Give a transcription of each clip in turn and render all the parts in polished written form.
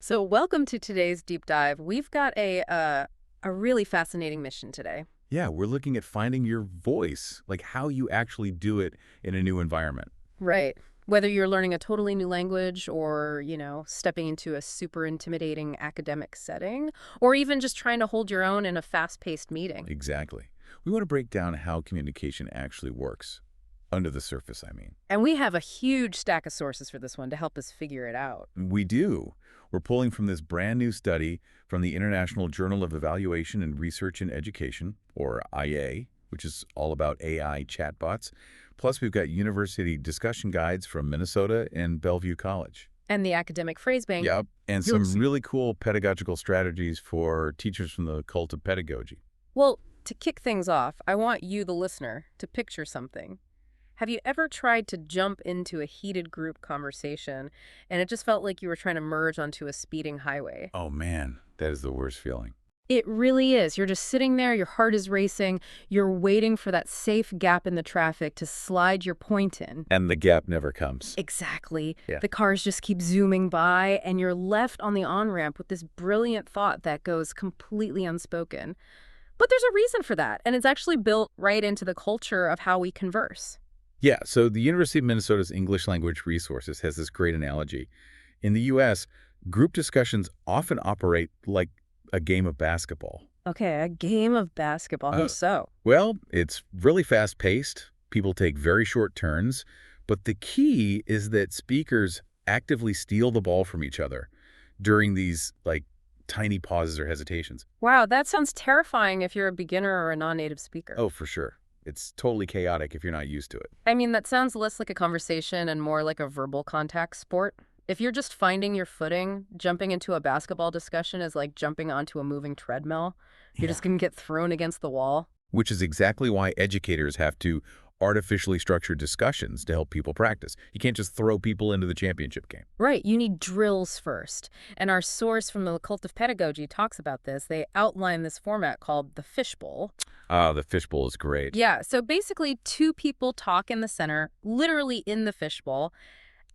So welcome to today's deep dive. We've got a really fascinating mission today. Yeah, we're looking at finding your voice, like how you actually do it in a new environment. Right. Whether you're learning a totally new language or, stepping into a super intimidating academic setting, or even just trying to hold your own in a fast-paced meeting. Exactly. We want to break down how communication actually works. Under the surface, I mean. And we have a huge stack of sources for this one to help us figure it out. We do. We're pulling from this brand new study from the International Journal of Evaluation and Research in Education, or IA, which is all about AI chatbots. Plus, we've got university discussion guides from Minnesota and Bellevue College. And the academic phrase bank. Yep. And You'll some see. really cool pedagogical strategies for teachers from the cult of pedagogy. Well, to kick things off, I want you, the listener, to picture something. Have you ever tried to jump into a heated group conversation and it just felt like you were trying to merge onto a speeding highway? Oh man, that is the worst feeling. It really is. You're just sitting there, your heart is racing, you're waiting for that safe gap in the traffic to slide your point in. And the gap never comes. Exactly. Yeah. The cars just keep zooming by, and you're left on the on-ramp with this brilliant thought that goes completely unspoken. But there's a reason for that, and it's actually built right into the culture of how we converse. Yeah, so the University of Minnesota's English Language Resources has this great analogy. In the U.S., group discussions often operate like a game of basketball. Okay, a game of basketball. How Uh, so? Well, it's really fast-paced. People take very short turns. But the key is that speakers actively steal the ball from each other during these, tiny pauses or hesitations. Wow, that sounds terrifying if you're a beginner or a non-native speaker. Oh, for sure. It's totally chaotic if you're not used to it. I mean, that sounds less like a conversation and more like a verbal contact sport. If you're just finding your footing, jumping into a basketball discussion is like jumping onto a moving treadmill. You're Yeah. just going to get thrown against the wall. Which is exactly why educators have to artificially structure discussions to help people practice. You can't just throw people into the championship game. Right, you need drills first. And our source from the cult of pedagogy talks about this. They outline this format called the fishbowl. Ah, the fishbowl is great. Yeah, so basically two people talk in the center, literally in the fishbowl,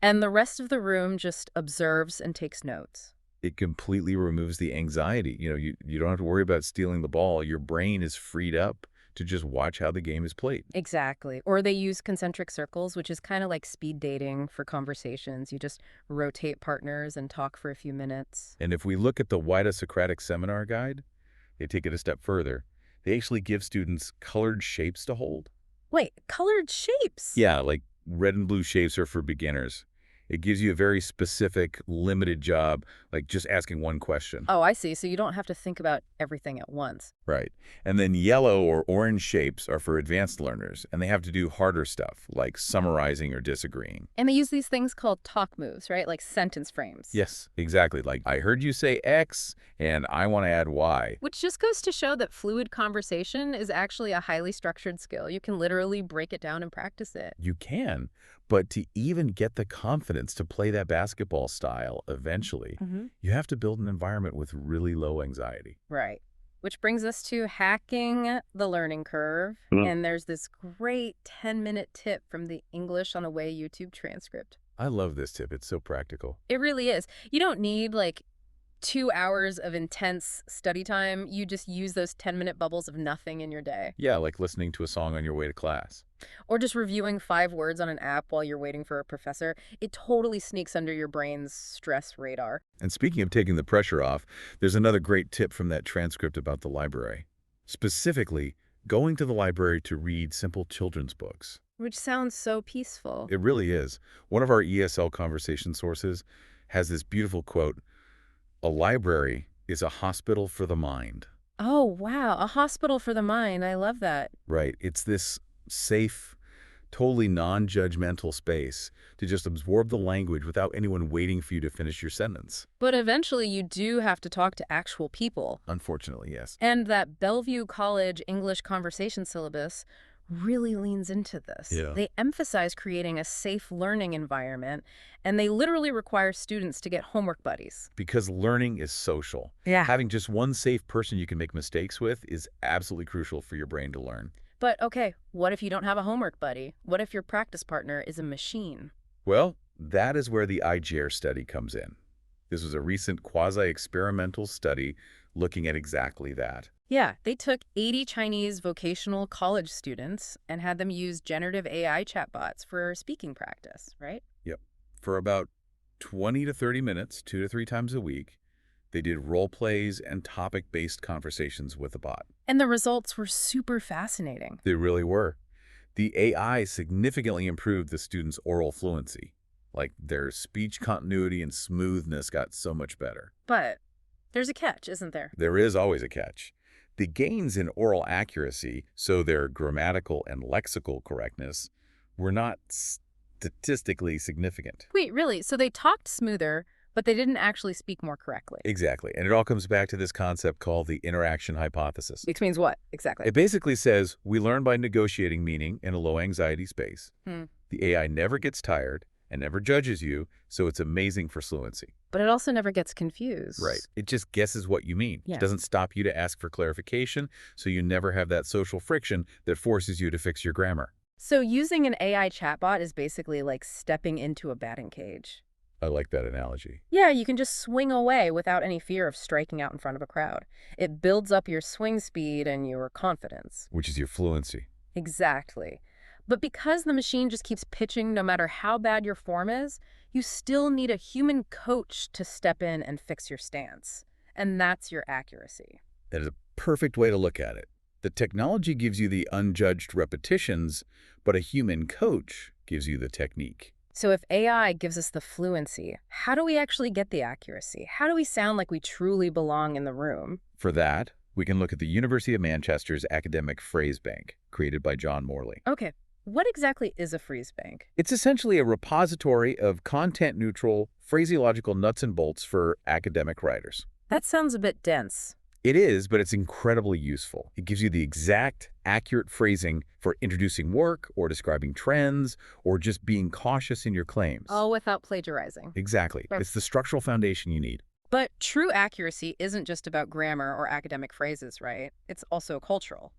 and the rest of the room just observes and takes notes. It completely removes the anxiety. You don't have to worry about stealing the ball. Your brain is freed up to just watch how the game is played. Exactly. Or they use concentric circles, which is kind of like speed dating for conversations. You just rotate partners and talk for a few minutes. And if we look at the Wida Socratic Seminar Guide, they take it a step further. They actually give students colored shapes to hold. Wait, colored shapes? Yeah, like red and blue shapes are for beginners. It gives you a very specific, limited job, like just asking one question. Oh, I see. So you don't have to think about everything at once. Right. And then yellow or orange shapes are for advanced learners, and they have to do harder stuff, like summarizing or disagreeing. And they use these things called talk moves, right? Like sentence frames. Yes, exactly. Like, I heard you say X, and I want to add Y. Which just goes to show that fluid conversation is actually a highly structured skill. You can literally break it down and practice it. You can, but to even get the confidence to play that basketball style eventually, you have to build an environment with really low anxiety. Right. Which brings us to hacking the learning curve. And there's this great 10-minute tip from the English on the Way YouTube transcript. I love this tip. It's so practical. It really is. You don't need like 2 hours of intense study time. You just use those 10-minute bubbles of nothing in your day. Yeah, like listening to a song on your way to class. Or just reviewing 5 words on an app while you're waiting for a professor. It totally sneaks under your brain's stress radar. And speaking of taking the pressure off, there's another great tip from that transcript about the library. Specifically, going to the library to read simple children's books. Which sounds so peaceful. It really is. One of our ESL conversation sources has this beautiful quote, "A library is a hospital for the mind." Oh, wow. A hospital for the mind. I love that. Right. It's this safe, totally non-judgmental space to just absorb the language without anyone waiting for you to finish your sentence. But eventually you do have to talk to actual people. Unfortunately, yes. And that Bellevue College English conversation syllabus really leans into this. Yeah. They emphasize creating a safe learning environment, and they literally require students to get homework buddies. Because learning is social. Yeah. Having just one safe person you can make mistakes with is absolutely crucial for your brain to learn. But okay, what if you don't have a homework buddy? What if your practice partner is a machine? Well, that is where the IGR study comes in. This was a recent quasi-experimental study looking at exactly that. Yeah, they took 80 Chinese vocational college students and had them use generative AI chatbots for speaking practice, right? Yep. For about 20 to 30 minutes, 2 to 3 times a week, they did role plays and topic-based conversations with the bot. And the results were super fascinating. They really were. The AI significantly improved the students' oral fluency. Like, their speech continuity and smoothness got so much better. But there's a catch, isn't there? There is always a catch. The gains in oral accuracy, so their grammatical and lexical correctness, were not statistically significant. Wait, really? So they talked smoother, but they didn't actually speak more correctly. Exactly. And it all comes back to this concept called the interaction hypothesis. Which means what, exactly? It basically says we learn by negotiating meaning in a low-anxiety space. The AI never gets tired and never judges you, so it's amazing for fluency. But it also never gets confused. Right. It just guesses what you mean. Yeah. It doesn't stop you to ask for clarification, so you never have that social friction that forces you to fix your grammar. So using an AI chatbot is basically like stepping into a batting cage. I like that analogy. Yeah, you can just swing away without any fear of striking out in front of a crowd. It builds up your swing speed and your confidence. Which is your fluency. Exactly. But because the machine just keeps pitching no matter how bad your form is, you still need a human coach to step in and fix your stance. And that's your accuracy. That is a perfect way to look at it. The technology gives you the unjudged repetitions, but a human coach gives you the technique. So if AI gives us the fluency, how do we actually get the accuracy? How do we sound like we truly belong in the room? For that, we can look at the University of Manchester's academic phrase bank, created by John Morley. Okay, what exactly is a phrase bank? It's essentially a repository of content-neutral, phraseological nuts and bolts for academic writers. That sounds a bit dense. It is, but it's incredibly useful. It gives you the exact, accurate phrasing for introducing work or describing trends or just being cautious in your claims. All without plagiarizing. Exactly. It's the structural foundation you need. But true accuracy isn't just about grammar or academic phrases, right? It's also cultural.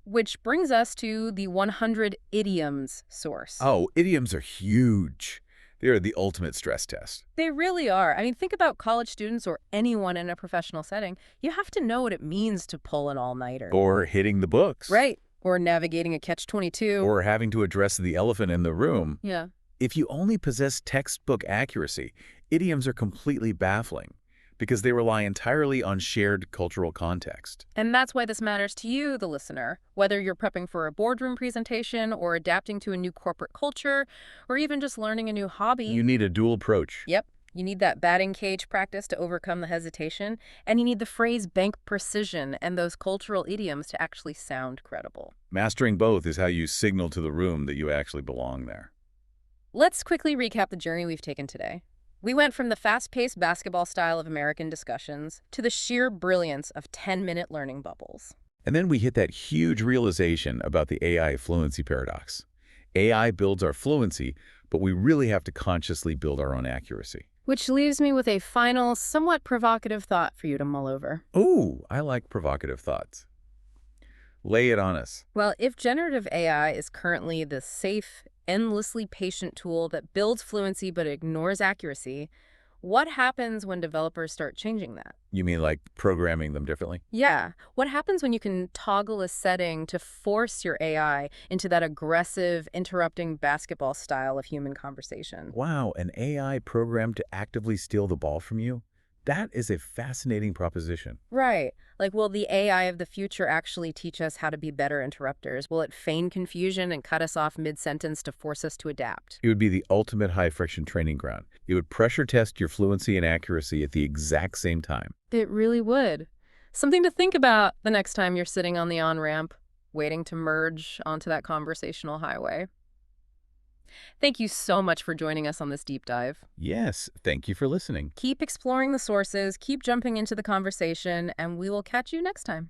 Which brings us to the 100 idioms source. Oh, idioms are huge. They are the ultimate stress test. They really are. I mean, think about college students or anyone in a professional setting. You have to know what it means to pull an all-nighter. Or hitting the books. Right. Or navigating a catch-22. Or having to address the elephant in the room. Yeah. If you only possess textbook accuracy, idioms are completely baffling because they rely entirely on shared cultural context. And that's why this matters to you, the listener, whether you're prepping for a boardroom presentation or adapting to a new corporate culture or even just learning a new hobby. You need a dual approach. Yep. You need that batting cage practice to overcome the hesitation, and you need the phrase bank precision and those cultural idioms to actually sound credible. Mastering both is how you signal to the room that you actually belong there. Let's quickly recap the journey we've taken today. We went from the fast-paced basketball style of American discussions to the sheer brilliance of 10-minute learning bubbles. And then we hit that huge realization about the AI fluency paradox. AI builds our fluency, but we really have to consciously build our own accuracy. Which leaves me with a final, somewhat provocative thought for you to mull over. Ooh, I like provocative thoughts. Lay it on us. Well, if generative AI is currently the safe, endlessly patient tool that builds fluency but ignores accuracy, what happens when developers start changing that? You mean like programming them differently? Yeah. What happens when you can toggle a setting to force your AI into that aggressive, interrupting basketball style of human conversation? Wow, an AI programmed to actively steal the ball from you? That is a fascinating proposition. Right. Like, will the AI of the future actually teach us how to be better interrupters? Will it feign confusion and cut us off mid-sentence to force us to adapt? It would be the ultimate high-friction training ground. It would pressure test your fluency and accuracy at the exact same time. It really would. Something to think about the next time you're sitting on the on-ramp, waiting to merge onto that conversational highway. Thank you so much for joining us on this deep dive. Yes, thank you for listening. Keep exploring the sources, keep jumping into the conversation, and we will catch you next time.